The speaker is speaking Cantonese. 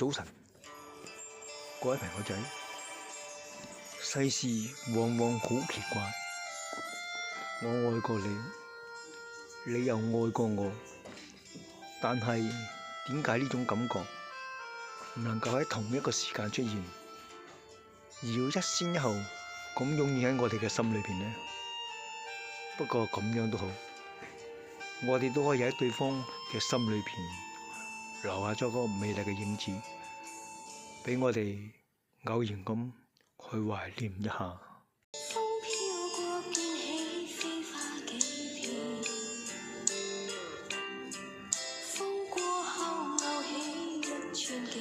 早晨，各位朋友仔，世事往往好奇怪，我愛過你，你又愛過我，但係點解呢種感覺唔能夠喺同一個時間出現，而要一先一後咁湧現喺我哋嘅心裏邊呢？不過咁樣都好，我哋都可以喺對方嘅心裏邊留下咗個美麗嘅影子，俾我哋偶然咁去懷念一下。風飄過濺起飛花幾片，風過後勾起一串記